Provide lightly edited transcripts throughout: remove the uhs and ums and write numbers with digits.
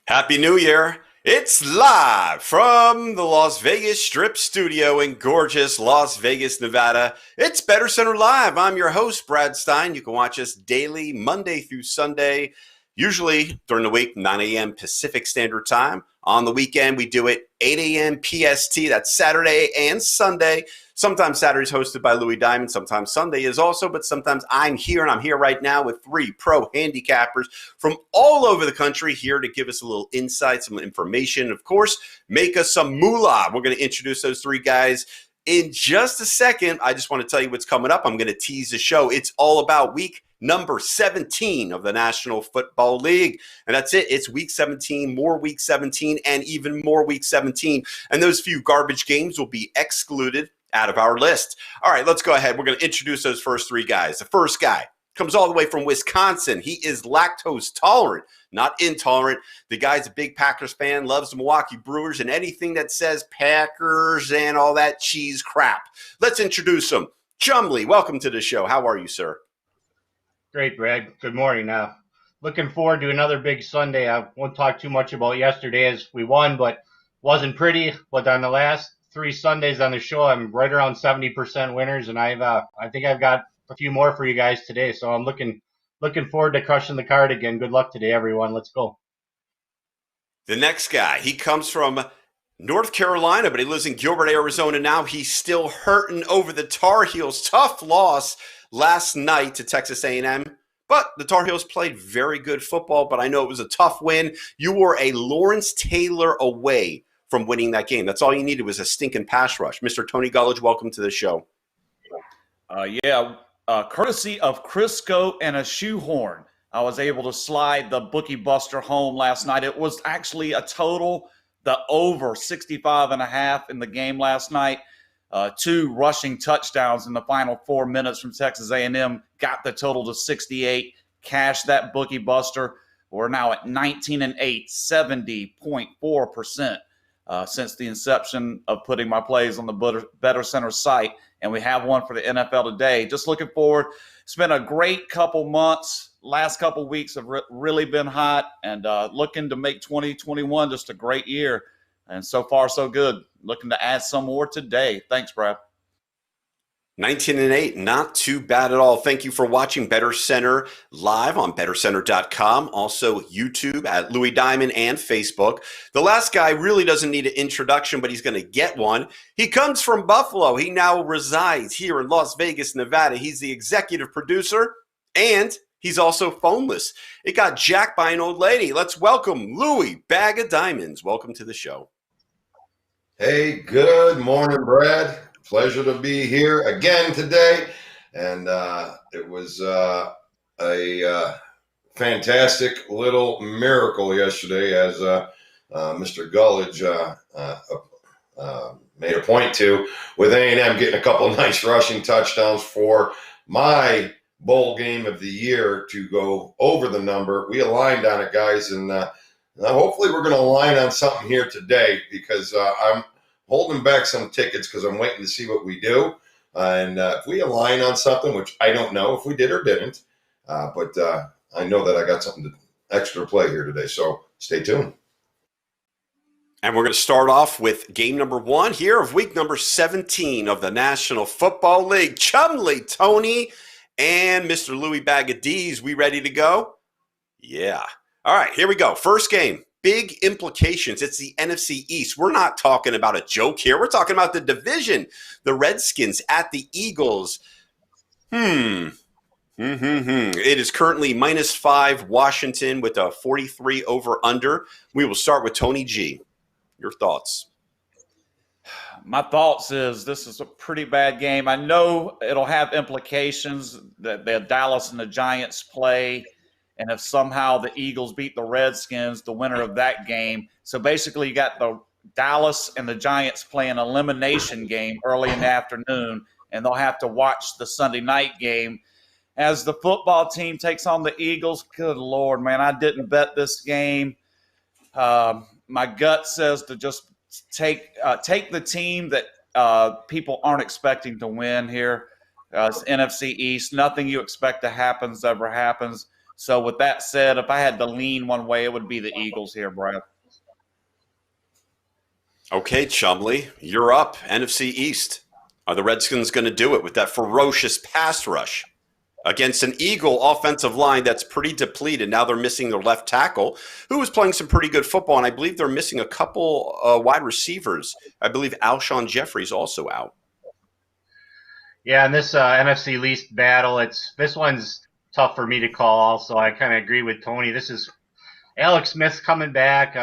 Happy New Year. It's live from the Las Vegas Strip studio in gorgeous Las Vegas, Nevada. It's BettorCenter Live. I'm your host, Brad Stein. You can watch us daily, Monday through Sunday, usually during the week, 9 a.m. Pacific Standard Time. On the weekend, we do it 8 a.m. PST. That's Saturday and Sunday. Sometimes Saturday's hosted by Louie Diamond. Sometimes Sunday is also, but sometimes I'm here, and I'm here right now with three pro handicappers from all over the country here to give us a little insight, some information, of course, make us some moolah. We're going to introduce those three guys in just a second. I just want to tell you what's coming up. I'm going to tease the show. It's all about week number 17 of the National Football League. And that's it. It's week 17, more week 17, and even more week 17. And those few garbage games will be excluded out of our list. All right, let's go ahead. We're going to introduce those first three guys. The first guy comes all the way from Wisconsin. He is lactose tolerant, not intolerant. The guy's a big Packers fan, loves the Milwaukee Brewers, and anything that says Packers and all that cheese crap. Let's introduce him. Chumly, welcome to the show. How are you, sir? Great, Brad. Good morning. Looking forward to another big Sunday. I won't talk too much about yesterday as we won, but wasn't pretty. But on the last three Sundays on the show, I'm right around 70% winners, and I think I've got a few more for you guys today. So I'm looking forward to crushing the card again. Good luck today, everyone. Let's go. The next guy, he comes from North Carolina, but he lives in Gilbert, Arizona now. He's still hurting over the Tar Heels. Tough loss last night to Texas A&M. But the Tar Heels played very good football, but I know it was a tough win. You were a Lawrence Taylor away from winning that game. That's all you needed was a stinking pass rush. Mr. Tony Gulledge, welcome to the show. Courtesy of Crisco and a shoehorn, I was able to slide the bookie buster home last night. It was actually a total, the over 65.5 in the game last night. Two rushing touchdowns in the final 4 minutes from Texas A&M got the total to 68. Cashed that bookie buster. We're now at 19-8, 70.4%. Since the inception of putting my plays on the BettorCenter site, and we have one for the NFL today. Just looking forward. It's been a great couple months. Last couple weeks have really been hot, and looking to make 2021 just a great year. And so far, so good. Looking to add some more today. Thanks, Brad. 19-8, not too bad at all. Thank you for watching BettorCenter live on BettorCenter.com. Also YouTube at Louie Diamond and Facebook. The last guy really doesn't need an introduction, but he's going to get one. He comes from Buffalo. He now resides here in Las Vegas, Nevada. He's the executive producer, and he's also phoneless. It got jacked by an old lady. Let's welcome Louie Bag of Diamonds. Welcome to the show. Hey, good morning, Brad. Pleasure to be here again today, and it was a fantastic little miracle yesterday, as Mr. Gulledge made a point to, with A&M getting a couple of nice rushing touchdowns for my bowl game of the year to go over the number. We aligned on it, guys, and hopefully we're going to align on something here today, because I'm holding back some tickets because I'm waiting to see what we do. And if we align on something, which I don't know if we did or didn't, but I know that I got something extra to play here today. So stay tuned. And we're going to start off with game number 1 here of week number 17 of the National Football League. Chumly, Tony, and Mr. Louie Bag of D's. We ready to go? Yeah. All right, here we go. First game. Big implications. It's the NFC East. We're not talking about a joke here. We're talking about the division. The Redskins at the Eagles. It is currently -5 Washington with a 43 over under. We will start with Tony G. Your thoughts? My thoughts is this is a pretty bad game. I know it'll have implications that the Dallas and the Giants play. And if somehow the Eagles beat the Redskins, the winner of that game. So basically you got the Dallas and the Giants playing an elimination game early in the afternoon, and they'll have to watch the Sunday night game as the football team takes on the Eagles. Good Lord, man, I didn't bet this game. My gut says to just take the team that people aren't expecting to win here. It's NFC East. Nothing you expect to happen ever happens. So with that said, if I had to lean one way, it would be the Eagles here, Brad. Okay, Chumley, you're up. NFC East. Are the Redskins going to do it with that ferocious pass rush against an Eagle offensive line that's pretty depleted? Now they're missing their left tackle, who was playing some pretty good football, and I believe they're missing a couple wide receivers. I believe Alshon Jeffrey's also out. Yeah, in this NFC East battle, this one's tough for me to call also. I kind of agree with Tony. This is Alex Smith's coming back.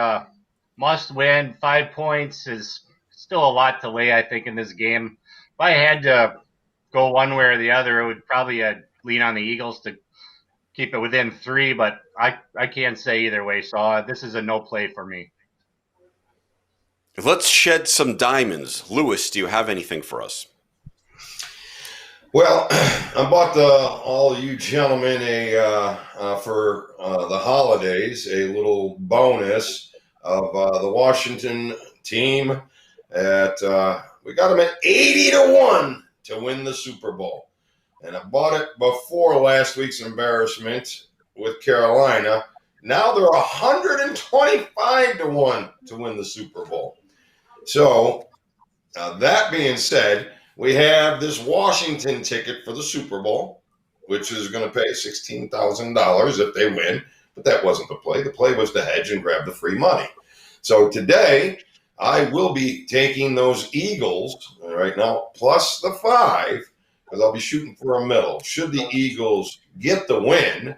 Must win. 5 points is still a lot to lay, I think, in this game. If I had to go one way or the other, it would probably lean on the Eagles to keep it within 3, but I can't say either way. So this is a no play for me. Let's shed some diamonds. Lewis, do you have anything for us? Well, I bought all you gentlemen for the holidays a little bonus of the Washington team we got them at 80-1 to win the Super Bowl. And I bought it before last week's embarrassment with Carolina. Now they're 125-1 to win the Super Bowl. So that being said, we have this Washington ticket for the Super Bowl, which is going to pay $16,000 if they win. But that wasn't the play. The play was to hedge and grab the free money. So today, I will be taking those Eagles right now, plus the 5, because I'll be shooting for a middle. Should the Eagles get the win,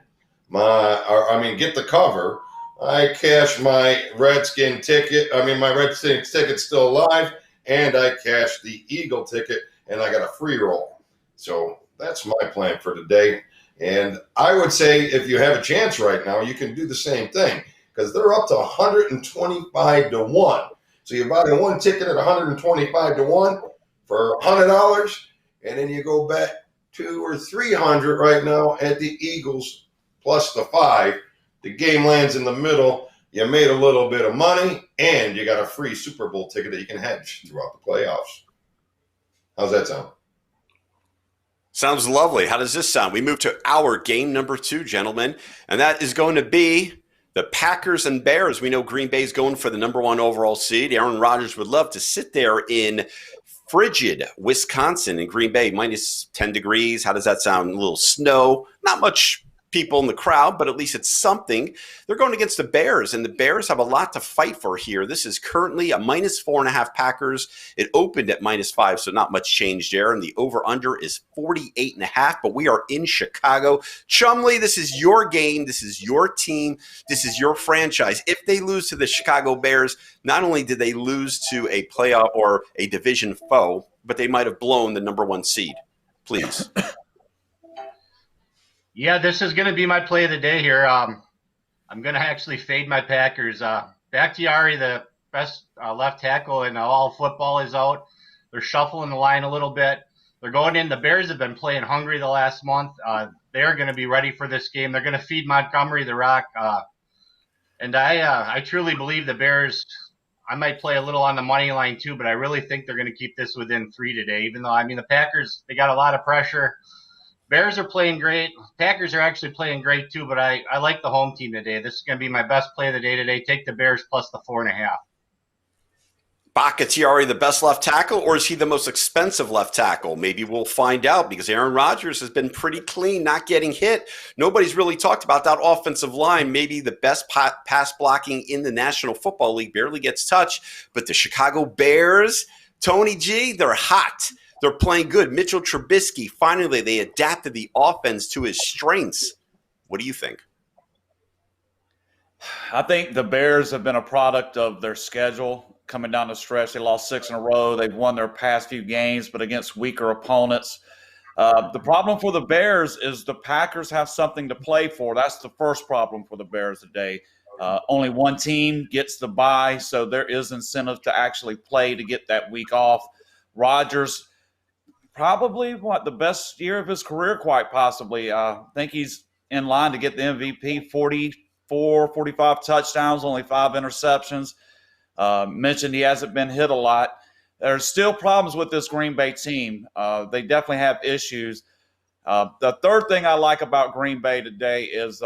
get the cover, I cash my Redskin ticket. My Redskin ticket's still alive, and I cash the Eagle ticket, and I got a free roll. So that's my plan for today. And I would say if you have a chance right now, you can do the same thing, because they're up to 125-1. So you buy one ticket at 125-1 for $100, and then you go back $200 or $300 right now at the Eagles plus the 5. The game lands in the middle. You made a little bit of money, and you got a free Super Bowl ticket that you can hedge throughout the playoffs. How's that sound? Sounds lovely. How does this sound? We move to our game number 2, gentlemen, and that is going to be the Packers and Bears. We know Green Bay's going for the number 1 overall seed. Aaron Rodgers would love to sit there in frigid Wisconsin in Green Bay, minus 10 degrees. How does that sound? A little snow, not much people in the crowd, but at least it's something. They're going against the Bears, and the Bears have a lot to fight for here. This is currently a minus 4.5 Packers. It opened at minus 5, so not much change there, and the over-under is 48.5, but we are in Chicago. Chumley, this is your game. This is your team. This is your franchise. If they lose to the Chicago Bears, not only did they lose to a playoff or a division foe, but they might have blown the number 1 seed. Please. Yeah, this is going to be my play of the day here. I'm going to actually fade my Packers. Bakhtiari, the best left tackle in all football, is out. They're shuffling the line a little bit. They're going in. The Bears have been playing hungry the last month. They're going to be ready for this game. They're going to feed Montgomery the rock. And I truly believe the Bears, I might play a little on the money line too, but I really think they're going to keep this within 3 today, even though, the Packers, they got a lot of pressure. Bears are playing great. Packers are actually playing great too, but I like the home team today. This is going to be my best play of the day today. Take the Bears plus the 4.5. Bakhtiari the best left tackle, or is he the most expensive left tackle? Maybe we'll find out, because Aaron Rodgers has been pretty clean, not getting hit. Nobody's really talked about that offensive line. Maybe the best pass blocking in the National Football League, barely gets touched. But the Chicago Bears, Tony G, they're hot. They're playing good. Mitchell Trubisky, finally, they adapted the offense to his strengths. What do you think? I think the Bears have been a product of their schedule coming down the stretch. They lost 6 in a row. They've won their past few games, but against weaker opponents. The problem for the Bears is the Packers have something to play for. That's the first problem for the Bears today. Only one team gets the bye, so there is incentive to actually play to get that week off. Rodgers, probably the best year of his career, quite possibly. I think he's in line to get the MVP, 45 touchdowns, only 5 interceptions. Mentioned he hasn't been hit a lot. There's still problems with this Green Bay team. They definitely have issues. The third thing I like about Green Bay today is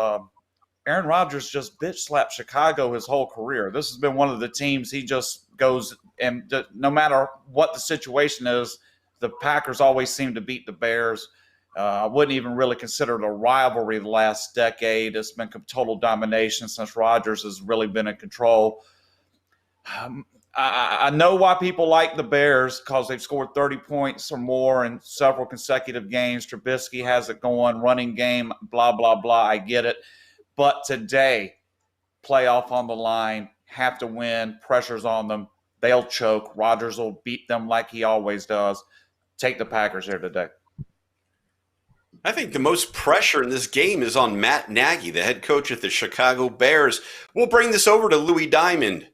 Aaron Rodgers just bitch slapped Chicago his whole career. This has been one of the teams he just goes, and no matter what the situation is, the Packers always seem to beat the Bears. I wouldn't even really consider it a rivalry the last decade. It's been total domination since Rodgers has really been in control. I know why people like the Bears, because they've scored 30 points or more in several consecutive games. Trubisky has it going, running game, blah, blah, blah. I get it. But today, playoff on the line, have to win, pressure's on them. They'll choke. Rodgers will beat them like he always does. Take the Packers here today. I think the most pressure in this game is on Matt Nagy, the head coach of the Chicago Bears. We'll bring this over to Louie Diamond.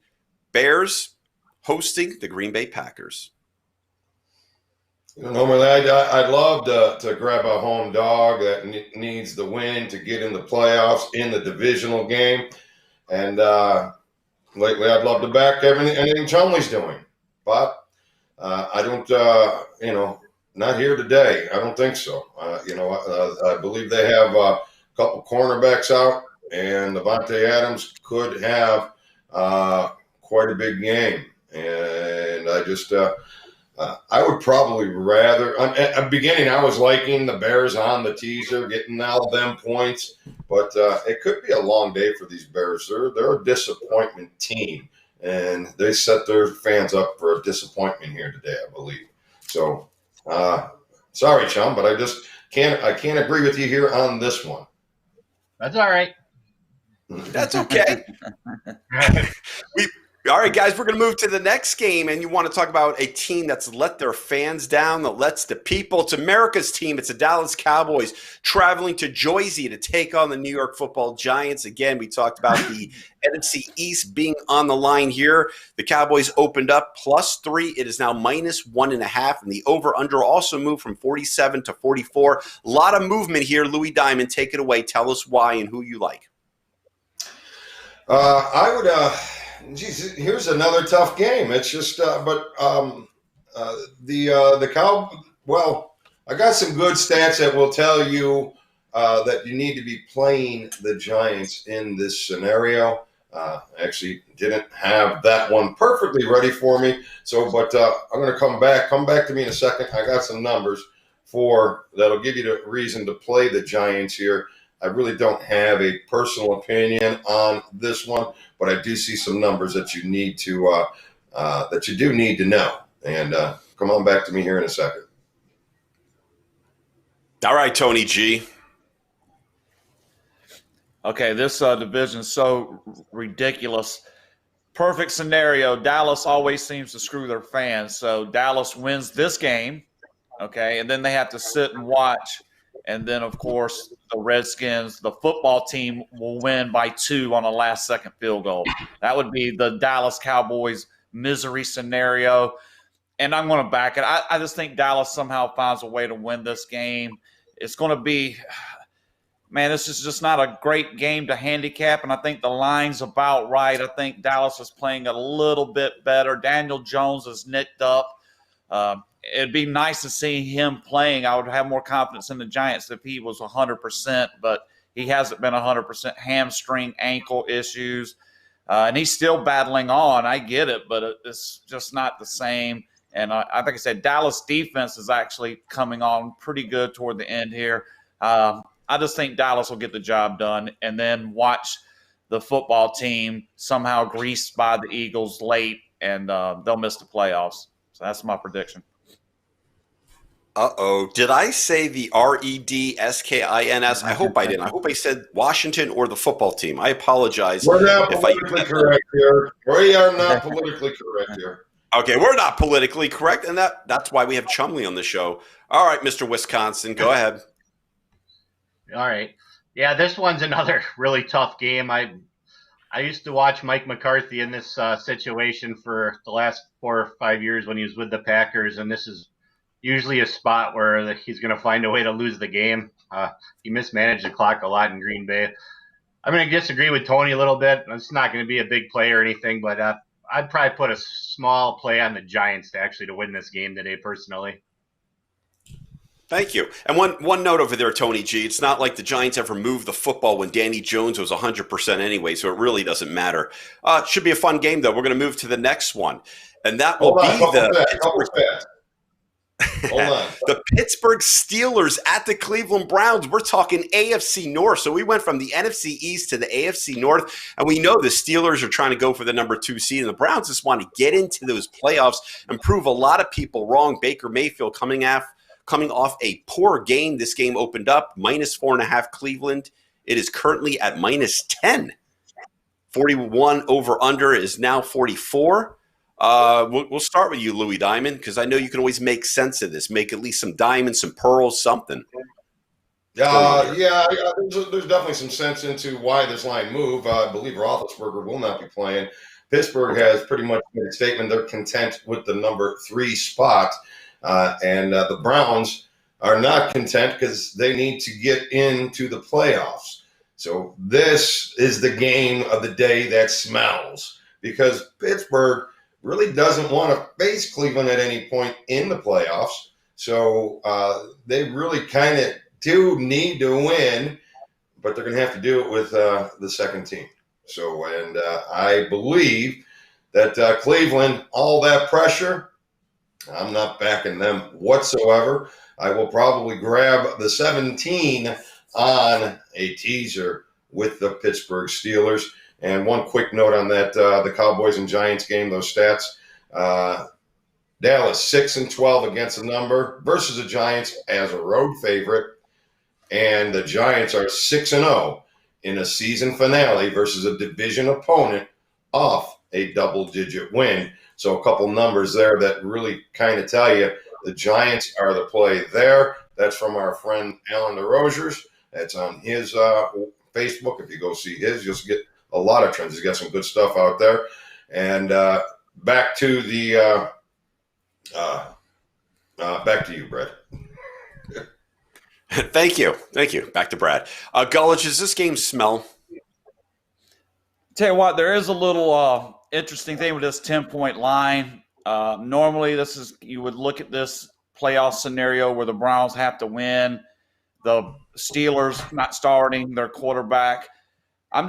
Bears hosting the Green Bay Packers. Normally, I'd love to grab a home dog that needs the win to get in the playoffs in the divisional game. And lately, I'd love to back anything Chumley's doing. But I don't, not here today. I don't think so. I believe they have a couple cornerbacks out, and Devontae Adams could have quite a big game. And I just I would probably rather at the beginning I was liking the Bears on the teaser, getting all them points, but it could be a long day for these Bears. They're a disappointment team, and they set their fans up for a disappointment here today, I believe. So sorry, Chum, but I just can't agree with you here on this one. That's all right. That's okay. All right, guys, we're going to move to the next game, and you want to talk about a team that's let their fans down, that lets the people. It's America's team. It's the Dallas Cowboys traveling to Jersey to take on the New York Football Giants. Again, we talked about the NFC East being on the line here. The Cowboys opened up +3. It is now -1.5, and the over-under also moved from 47 to 44. A lot of movement here. Louie Diamond, take it away. Tell us why and who you like. I would geez, here's another tough game. It's just, the Cow. Well, I got some good stats that will tell you that you need to be playing the Giants in this scenario. Actually, didn't have that one perfectly ready for me. So, but I'm going to come back to me in a second. I got some numbers that'll give you the reason to play the Giants here. I really don't have a personal opinion on this one, but I do see some numbers that you need to that you do need to know. And come on back to me here in a second. All right, Tony G. Okay, this division is so ridiculous. Perfect scenario. Dallas always seems to screw their fans. So Dallas wins this game, okay, and then they have to sit and watch. And then, of course, the Redskins, the football team, will win by 2 on a last-second field goal. That would be the Dallas Cowboys misery scenario. And I'm going to back it. I just think Dallas somehow finds a way to win this game. It's going to be – man, this is just not a great game to handicap, and I think the line's about right. I think Dallas is playing a little bit better. Daniel Jones is nicked up. It'd be nice to see him playing. I would have more confidence in the Giants if he was 100%, but he hasn't been 100%. Hamstring, ankle issues, and he's still battling on. I get it, but it's just not the same. And I think I said Dallas defense is actually coming on pretty good toward the end here. I just think Dallas will get the job done, and then watch the football team somehow greased by the Eagles late, and they'll miss the playoffs. So that's my prediction. Uh-oh. Did I say the Redskins? I hope I didn't. I hope I said Washington or the football team. I apologize. We're not politically correct here. We are not politically correct here. Okay, we're not politically correct, and that's why we have Chumly on the show. All right, Mr. Wisconsin, go ahead. All right. Yeah, this one's another really tough game. I used to watch Mike McCarthy in this situation for the last 4 or 5 years when he was with the Packers, and this is usually a spot where he's going to find a way to lose the game. He mismanaged the clock a lot in Green Bay. I'm going to disagree with Tony a little bit. It's not going to be a big play or anything, but I'd probably put a small play on the Giants to win this game today personally. Thank you. And one note over there, Tony G. It's not like the Giants ever moved the football when Danny Jones was 100% anyway, so it really doesn't matter. Should be a fun game, though. We're going to move to the next one, and that will be the Pittsburgh Steelers at the Cleveland Browns. We're talking AFC North. So we went from the NFC East to the AFC North, and we know the Steelers are trying to go for the number 2 seed, and the Browns just want to get into those playoffs and prove a lot of people wrong. Baker Mayfield coming off a poor game. This game opened up -4.5 Cleveland. It is currently at -10. 41 over under is now 44. We'll start with you, Louie Diamond, because I know you can always make sense of this. Make at least some diamonds, some pearls, something. There's definitely some sense into why this line moved. I believe Roethlisberger will not be playing. Pittsburgh has pretty much made a statement. They're content with the number 3 spot. And the Browns are not content because they need to get into the playoffs. So this is the game of the day that smells, because Pittsburgh really doesn't want to face Cleveland at any point in the playoffs. So they really kind of do need to win, but they're going to have to do it with the second team. So, and I believe that Cleveland, all that pressure, I'm not backing them whatsoever. I will probably grab the 17 on a teaser with the Pittsburgh Steelers. And one quick note on that, the Cowboys and Giants game, those stats. Dallas 6-12 against the number versus the Giants as a road favorite. And the Giants are 6-0 in a season finale versus a division opponent off a double-digit win. So a couple numbers there that really kind of tell you the Giants are the play there. That's from our friend Alan DeRosiers. That's on his Facebook. If you go see his, you'll get a lot of trends. He's got some good stuff out there. And back to the back to you, Brad. Thank you. Back to Brad. Gulledge, does this game smell? Tell you what, there is a little interesting thing with this 10-point line. Normally, you would look at this playoff scenario where the Browns have to win, the Steelers not starting their quarterback. I'm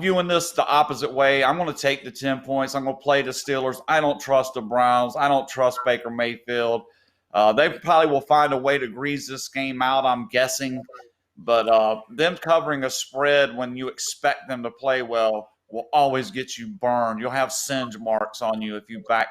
viewing this the opposite way. I'm going to take the 10 points. I'm going to play the Steelers. I don't trust the Browns. I don't trust Baker Mayfield. They probably will find a way to grease this game out, I'm guessing. But them covering a spread when you expect them to play well will always get you burned. You'll have singe marks on you if you back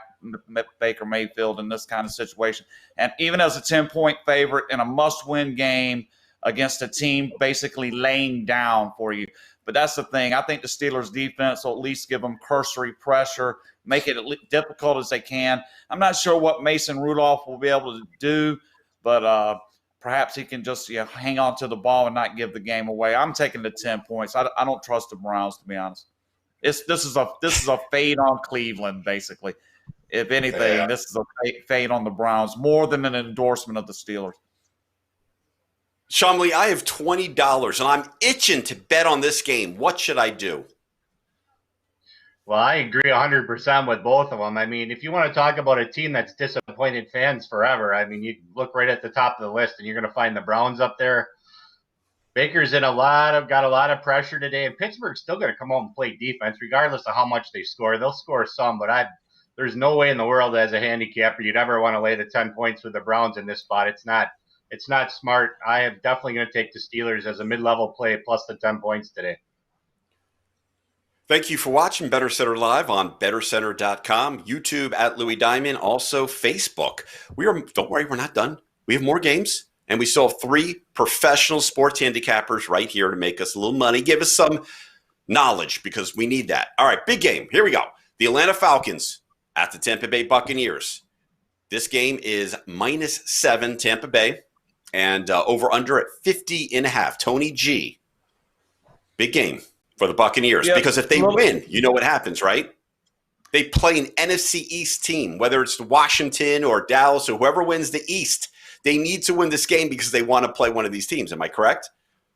Baker Mayfield in this kind of situation. And even as a 10-point favorite in a must-win game against a team basically laying down for you. But that's the thing. I think the Steelers' defense will at least give them cursory pressure, make it difficult as they can. I'm not sure what Mason Rudolph will be able to do, but perhaps he can just hang on to the ball and not give the game away. I'm taking the 10 points. I don't trust the Browns, to be honest. This is a fade on Cleveland, basically. If anything, This is a fade on the Browns more than an endorsement of the Steelers. Chumly, I have $20 and I'm itching to bet on this game. What should I do? Well, I agree 100% with both of them. I mean, if you want to talk about a team that's disappointed fans forever, I mean, you look right at the top of the list and you're going to find the Browns up there. Baker's got a lot of pressure today, and Pittsburgh's still going to come out and play defense regardless of how much they score. They'll score some, but there's no way in the world as a handicapper you'd ever want to lay the 10 points with the Browns in this spot. It's not smart. I am definitely going to take the Steelers as a mid-level play plus the 10 points today. Thank you for watching BettorCenter Live on BettorCenter.com, YouTube at Louie Diamond, also Facebook. Don't worry, we're not done. We have more games, and we still have 3 professional sports handicappers right here to make us a little money, give us some knowledge because we need that. All right, big game. Here we go. The Atlanta Falcons at the Tampa Bay Buccaneers. This game is -7 Tampa Bay and over under at 50.5. Tony G. Big game for the Buccaneers because if they win, you know what happens, right? They play an NFC East team, whether it's Washington or Dallas or whoever wins the East. They need to win this game because they want to play one of these teams. Am I correct?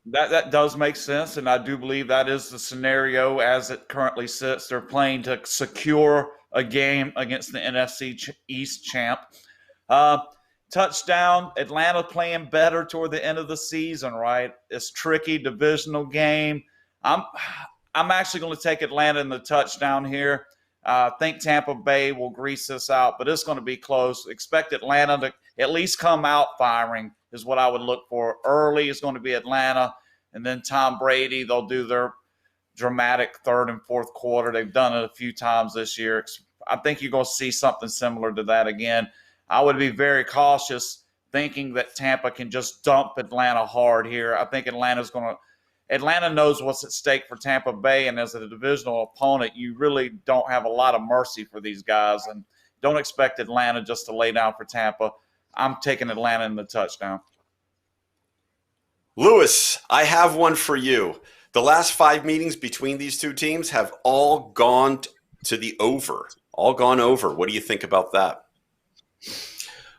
That does make sense, and I do believe that is the scenario as it currently sits. They're playing to secure a game against the NFC East champ. touchdown. Atlanta playing better toward the end of the season, right? It's tricky divisional game. I'm actually going to take Atlanta in the touchdown here. I think Tampa Bay will grease this out, but it's going to be close. Expect Atlanta to at least come out firing is what I would look for. Early is going to be Atlanta, and then Tom Brady, they'll do their dramatic third and fourth quarter. They've done it a few times this year. I think you're going to see something similar to that again. I would be very cautious thinking that Tampa can just dump Atlanta hard here. I think Atlanta knows what's at stake for Tampa Bay, and as a divisional opponent, you really don't have a lot of mercy for these guys, and don't expect Atlanta just to lay down for Tampa. I'm taking Atlanta in the touchdown. Lewis, I have one for you. The last 5 meetings between these two teams have all gone to the over. All gone over. What do you think about that?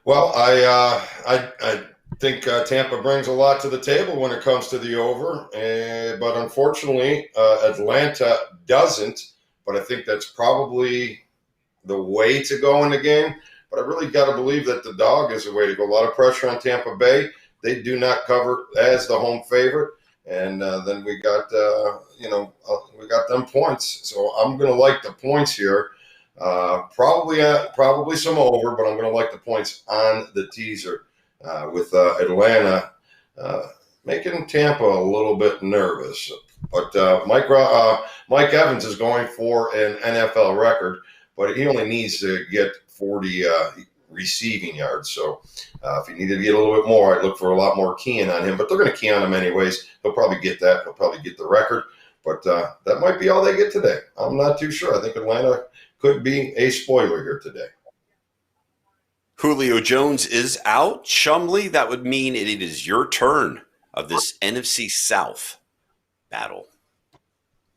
Well, I think Tampa brings a lot to the table when it comes to the over, but unfortunately, Atlanta doesn't. But I think that's probably the way to go in the game. But I really got to believe that the dog is the way to go. A lot of pressure on Tampa Bay. They do not cover as the home favorite. And then we got, we got them points. So I'm going to like the points here. Probably some over, but I'm going to like the points on the teaser with Atlanta making Tampa a little bit nervous. But Mike Evans is going for an NFL record, but he only needs to get 40 receiving yards. So if he needed to get a little bit more, I'd look for a lot more keying on him. But they're going to key on him anyways. He'll probably get that. He'll probably get the record. But that might be all they get today. I'm not too sure. I think Atlanta could be a spoiler here today. Julio Jones is out. Chumly, that would mean it is your turn of this NFC South battle.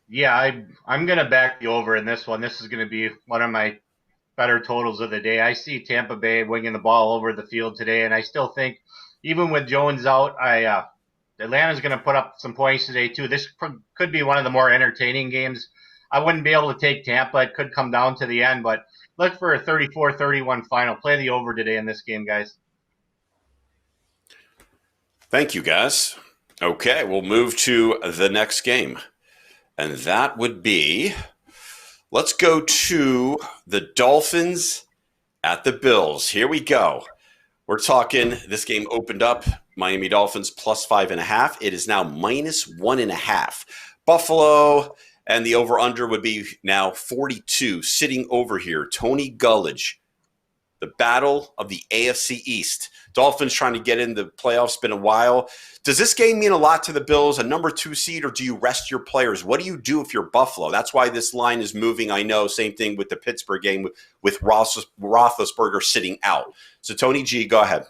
Yeah, I'm going to back the over in this one. This is going to be one of my better totals of the day. I see Tampa Bay winging the ball over the field today, and I still think even with Jones out, Atlanta's going to put up some points today too. This could be one of the more entertaining games. I wouldn't be able to take Tampa. It could come down to the end, but look for a 34-31 final. Play the over today in this game, guys. Thank you, guys. Okay, we'll move to the next game. And that would be, let's go to the Dolphins at the Bills. Here we go. We're talking, this game opened up, Miami Dolphins plus 5.5. It is now minus 1.5. Buffalo and the over-under would be now 42. Sitting over here, Tony Gulledge. The battle of the AFC East. Dolphins trying to get in the playoffs. Been a while. Does this game mean a lot to the Bills, a number 2 seed, or do you rest your players? What do you do if you're Buffalo? That's why this line is moving. I know, same thing with the Pittsburgh game with Roethlisberger sitting out. So, Tony G, go ahead.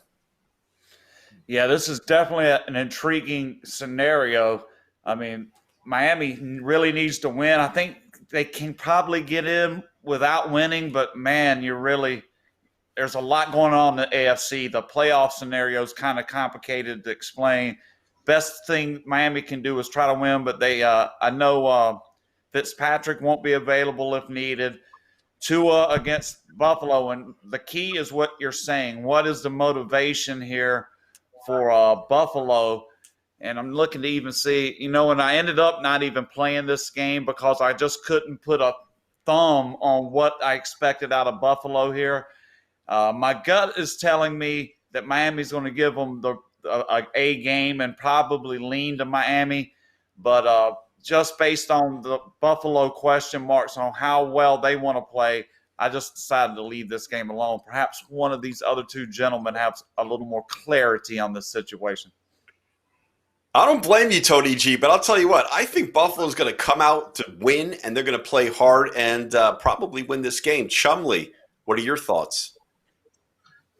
Yeah, this is definitely an intriguing scenario. I mean, Miami really needs to win. I think they can probably get in without winning, but, man, there's a lot going on in the AFC. The playoff scenario is kind of complicated to explain. Best thing Miami can do is try to win, but I know Fitzpatrick won't be available if needed. Tua against Buffalo, and the key is what you're saying. What is the motivation here for Buffalo? And I'm looking to even see, and I ended up not even playing this game because I just couldn't put a thumb on what I expected out of Buffalo here. My gut is telling me that Miami's going to give them a game and probably lean to Miami. But just based on the Buffalo question marks on how well they want to play, I just decided to leave this game alone. Perhaps one of these other two gentlemen have a little more clarity on this situation. I don't blame you, Tony G, but I'll tell you what, I think Buffalo's going to come out to win, and they're going to play hard and probably win this game. Chumley, what are your thoughts?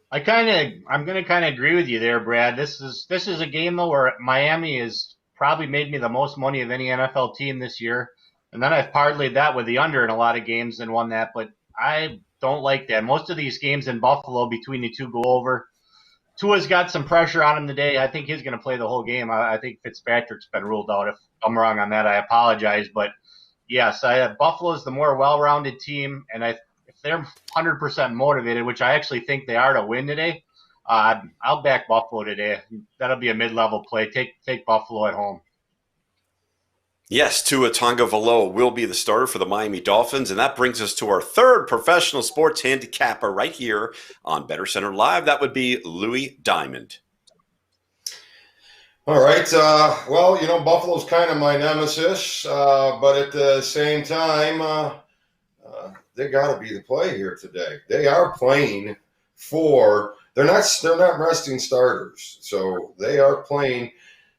I'm going to kind of agree with you there, Brad. This is a game though where Miami has probably made me the most money of any NFL team this year, and then I've parlayed that with the under in a lot of games and won that. But I don't like that. Most of these games in Buffalo between the two go over. Tua's got some pressure on him today. I think he's going to play the whole game. I think Fitzpatrick's been ruled out. If I'm wrong on that, I apologize. But yes, Buffalo's the more well-rounded team, and if they're 100% motivated, which I actually think they are to win today, I'll back Buffalo today. That'll be a mid-level play. Take Buffalo at home. Yes, Tua Tagovailoa will be the starter for the Miami Dolphins, and that brings us to our third professional sports handicapper right here on BettorCenter Live. That would be Louie Diamond. All right. Well, Buffalo's kind of my nemesis, but at the same time, they got to be the play here today. They are playing for. They're not resting starters, so they are playing,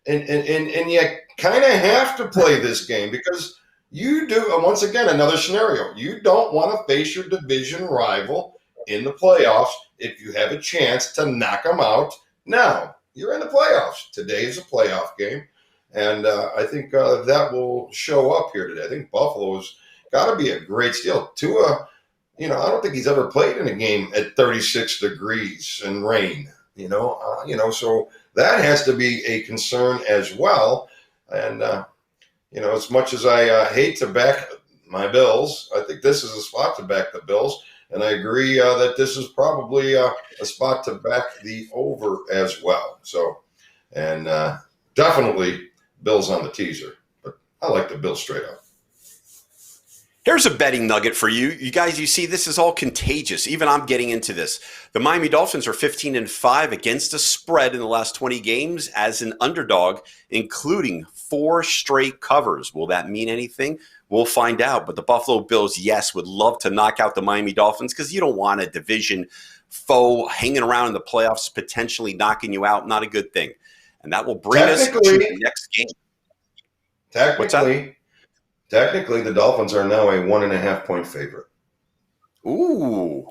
and you kind of have to play this game because you do. Once again, another scenario. You don't want to face your division rival in the playoffs if you have a chance to knock them out now. You're in the playoffs. Today is a playoff game, and I think that will show up here today. I think Buffalo's got to be a great steal. Tua, I don't think he's ever played in a game at 36 degrees and rain. So that has to be a concern as well. And as much as I hate to back my Bills, I think this is a spot to back the Bills. And I agree that this is probably a spot to back the over as well. So, and definitely Bills on the teaser. But I like the Bills straight up. Here's a betting nugget for you. You guys, you see, this is all contagious. Even I'm getting into this. The Miami Dolphins are 15-5 against the spread in the last 20 games as an underdog, including 4 straight covers. Will that mean anything? We'll find out. But the Buffalo Bills, yes, would love to knock out the Miami Dolphins because you don't want a division foe hanging around in the playoffs, potentially knocking you out. Not a good thing. And that will bring us to the next game. Technically, the Dolphins are now a 1.5-point favorite. Ooh.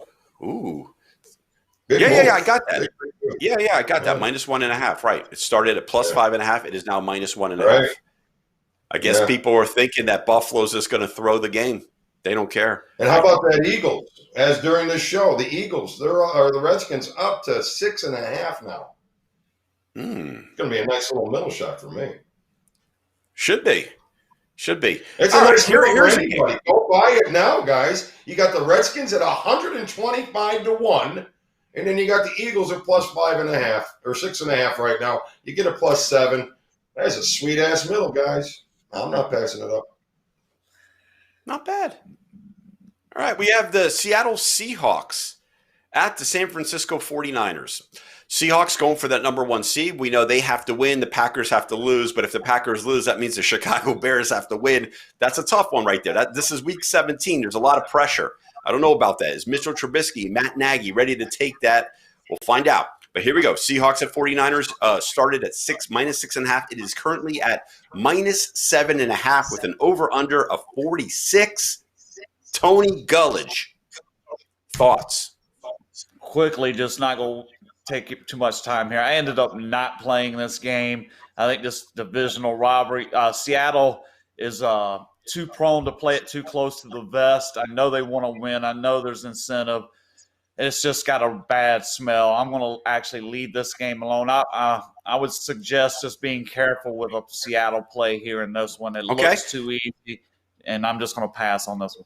Big Yeah, move. I got that. Yeah, I got that. -1.5, right. It started at +5.5. It is now -1.5. Right. I guess people are thinking that Buffalo's just going to throw the game. They don't care. And how about that Eagles? As during the show, the Eagles, the Redskins up to 6.5 now. It's going to be a nice little middle shot for me. Should be. It's a nice move for anybody. Go buy it now, guys. You got the Redskins at 125-1, and then you got the Eagles at +5.5 or 6.5 right now. You get a +7. That's a sweet ass middle, guys. I'm not passing it up. Not bad. All right, we have the Seattle Seahawks at the San Francisco 49ers. Seahawks going for that #1 seed. We know they have to win. The Packers have to lose. But if the Packers lose, that means the Chicago Bears have to win. That's a tough one right there. This is week 17. There's a lot of pressure. I don't know about that. Is Mitchell Trubisky, Matt Nagy ready to take that? We'll find out. But here we go. Seahawks at 49ers started at -6.5. It is currently at -7.5 with an over-under of 46. Tony Gulledge, thoughts? Quickly, just not going to take too much time here. I ended up not playing this game. I think this divisional rivalry, Seattle is too prone to play it too close to the vest. I know they want to win. I know there's incentive. It's just got a bad smell. I'm going to actually leave this game alone. I would suggest just being careful with a Seattle play here in this one. It looks too easy, and I'm just going to pass on this one.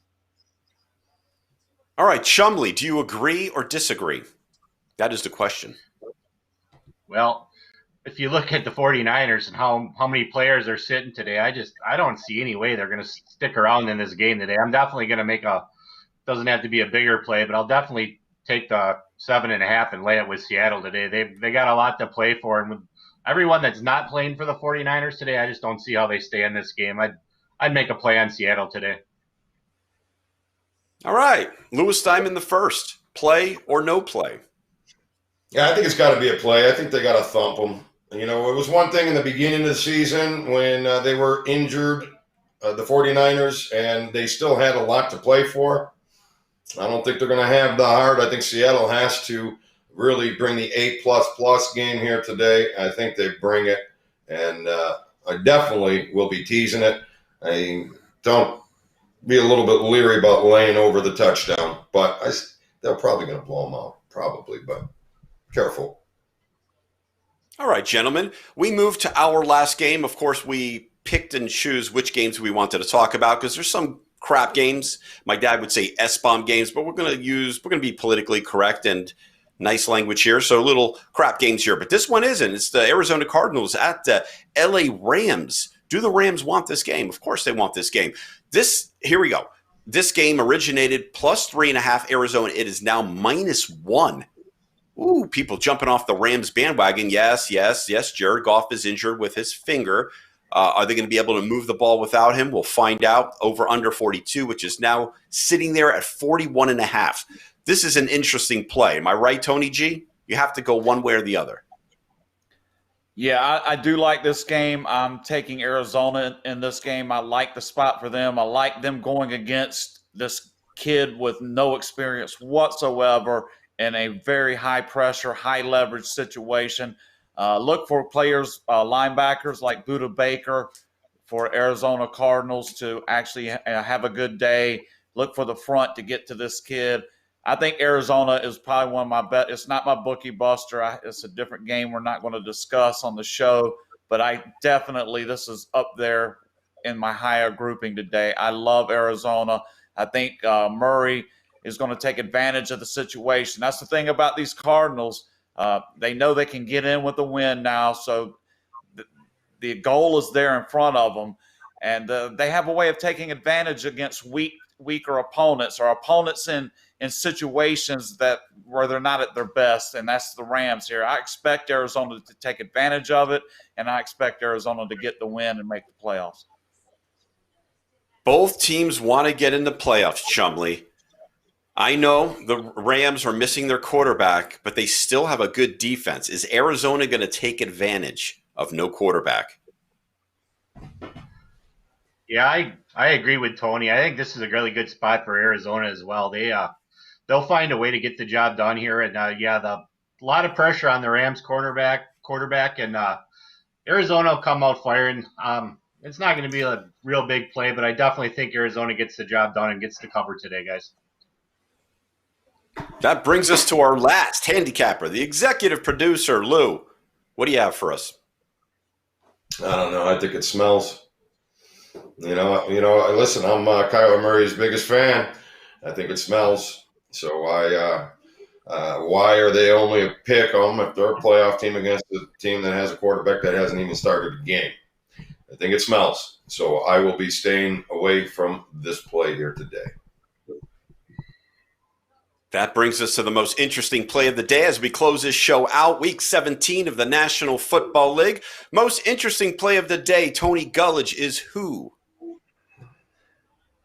All right, Chumly, do you agree or disagree? That is the question. Well, if you look at the 49ers and how many players are sitting today, I don't see any way they're going to stick around in this game today. I'm definitely going to make doesn't have to be a bigger play, but I'll definitely take the 7.5 and lay it with Seattle today. They got a lot to play for, and with everyone that's not playing for the 49ers today, I just don't see how they stay in this game. I'd make a play on Seattle today. All right, Louie Diamond the first. Play or no play? Yeah, I think it's got to be a play. I think they got to thump them. It was one thing in the beginning of the season when they were injured, the 49ers, and they still had a lot to play for. I don't think they're going to have the heart. I think Seattle has to really bring the A++ game here today. I think they bring it, and I definitely will be teasing it. I don't be a little bit leery about laying over the touchdown, but they're probably going to blow them out, probably, but careful. All right, gentlemen, we move to our last game. Of course, we picked and choose which games we wanted to talk about because there's some crap games. My dad would say S-bomb games, but we're going to be politically correct and Nice language here. So little crap games here. But this one isn't. It's the Arizona Cardinals at the LA Rams. Do the Rams want this game? Of course they want this game. Here we go. This game originated plus 3.5 Arizona. It is now -1. Ooh, people jumping off the Rams bandwagon. Yes. Jared Goff is injured with his finger. Are they going to be able to move the ball without him? We'll find out. Over under 42, which is now sitting there at 41.5. This is an interesting play. Am I right, Tony G? You have to go one way or the other. Yeah, I do like this game. I'm taking Arizona in this game. I like the spot for them. I like them going against this kid with no experience whatsoever in a very high pressure, high leverage situation. Look for players, linebackers like Buda Baker for Arizona Cardinals to actually have a good day. Look for the front to get to this kid. I think Arizona is probably one of my bet. It's not my bookie buster. It's a different game we're not going to discuss on the show, but this is up there in my higher grouping today. I love Arizona. I think Murray is going to take advantage of the situation. That's the thing about these Cardinals. They know they can get in with a win now, so the goal is there in front of them, and they have a way of taking advantage against weaker opponents or opponents in situations where they're not at their best, and that's the Rams here. I expect Arizona to take advantage of it, and I expect Arizona to get the win and make the playoffs. Both teams want to get in the playoffs, Chumly. I know the Rams are missing their quarterback, but they still have a good defense. Is Arizona going to take advantage of no quarterback? Yeah, I agree with Tony. I think this is a really good spot for Arizona as well. They'll find a way to get the job done here. And a lot of pressure on the Rams quarterback, and Arizona will come out firing. It's not going to be a real big play, but I definitely think Arizona gets the job done and gets the cover today, guys. That brings us to our last handicapper, the executive producer, Lou. What do you have for us? I don't know. I think it smells. Listen, I'm Kyler Murray's biggest fan. I think it smells. So why are they only a pick 'em if they're a playoff team against a team that has a quarterback that hasn't even started a game? I think it smells. So I will be staying away from this play here today. That brings us to the most interesting play of the day as we close this show out. Week 17 of the National Football League. Most interesting play of the day, Tony Gulledge, is who?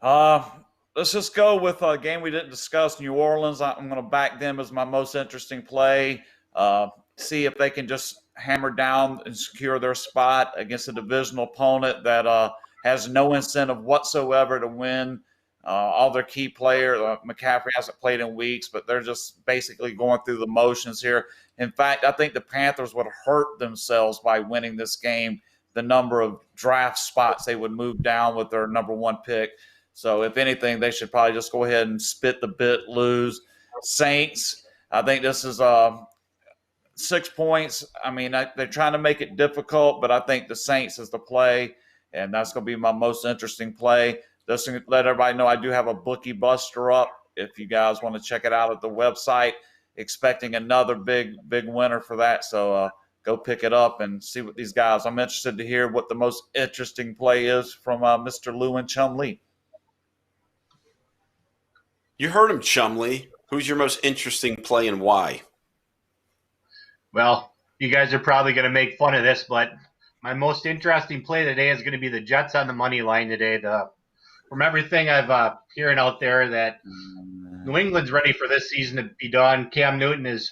Let's just go with a game we didn't discuss, New Orleans. I'm going to back them as my most interesting play. See if they can just hammer down and secure their spot against a divisional opponent that has no incentive whatsoever to win. All their key players, McCaffrey hasn't played in weeks, but they're just basically going through the motions here. In fact, I think the Panthers would hurt themselves by winning this game, the number of draft spots they would move down with their number one pick. So if anything, they should probably just go ahead and spit the bit, lose. Saints, I think this is 6 points. I mean, they're trying to make it difficult, but I think the Saints is the play, and that's going to be my most interesting play. Just to let everybody know, I do have a bookie buster up if you guys want to check it out at the website. Expecting another big winner for that. So go pick it up and see what these guys. I'm interested to hear what the most interesting play is from Mr. Lou and Chumly. You heard him, Chumly. Who's your most interesting play and why? Well, you guys are probably going to make fun of this, but my most interesting play today is going to be the Jets on the money line today. From everything I've hearing out there, that New England's ready for this season to be done. Cam Newton has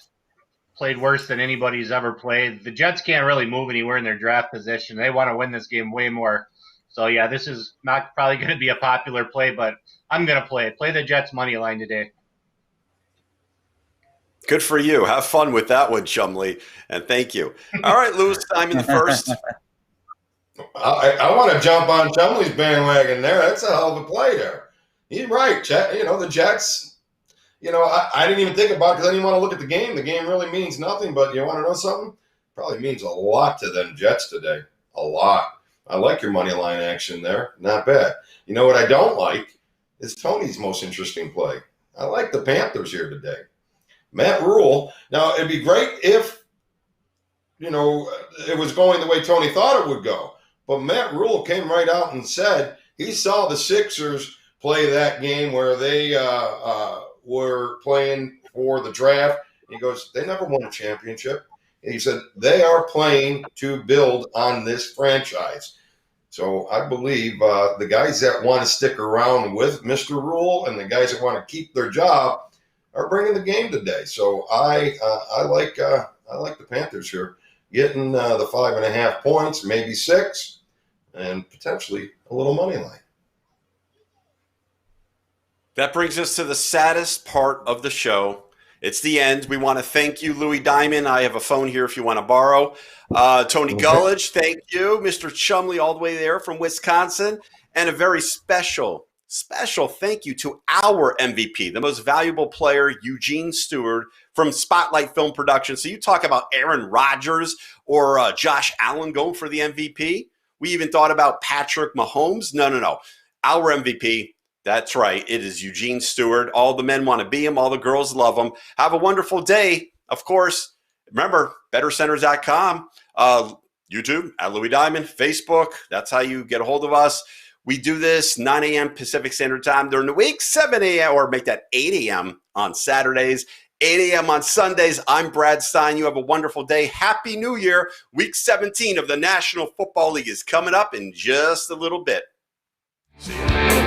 played worse than anybody's ever played. The Jets can't really move anywhere in their draft position. They want to win this game way more. So, yeah, this is not probably going to be a popular play, but I'm going to play the Jets money line today. Good for you. Have fun with that one, Chumly, and thank you. All right, Louie Diamond the first. I want to jump on Chumley's bandwagon there. That's a hell of a play there. He's right. The Jets, I didn't even think about it because I didn't want to look at the game. The game really means nothing, but you want to know something? Probably means a lot to them Jets today. A lot. I like your money line action there. Not bad. You know what I don't like is Tony's most interesting play. I like the Panthers here today. Matt Rule. Now, it'd be great if, it was going the way Tony thought it would go. But Matt Rule came right out and said he saw the Sixers play that game where they were playing for the draft. He goes, they never won a championship. And he said, they are playing to build on this franchise. So I believe the guys that want to stick around with Mr. Rule and the guys that want to keep their job are bringing the game today. So I like the Panthers here, getting the 5.5 points, maybe 6, and potentially a little money line. That brings us to the saddest part of the show. It's the end. We want to thank you, Louie Diamond. I have a phone here if you want to borrow. Tony Gulledge, thank you. Mr. Chumly, all the way there from Wisconsin. And a very special thank you to our MVP, the most valuable player, Eugene Stewart from Spotlight Film Production. So you talk about Aaron Rodgers or Josh Allen going for the MVP. We even thought about Patrick Mahomes. No. Our MVP. That's right. It is Eugene Stewart. All the men want to be him. All the girls love him. Have a wonderful day. Of course, remember, BettorCenter.com, YouTube, at Louie Diamond, Facebook. That's how you get a hold of us. We do this 9 a.m. Pacific Standard Time during the week, 7 a.m. or make that 8 a.m. on Saturdays, 8 a.m. on Sundays. I'm Brad Stein. You have a wonderful day. Happy New Year. Week 17 of the National Football League is coming up in just a little bit. See you.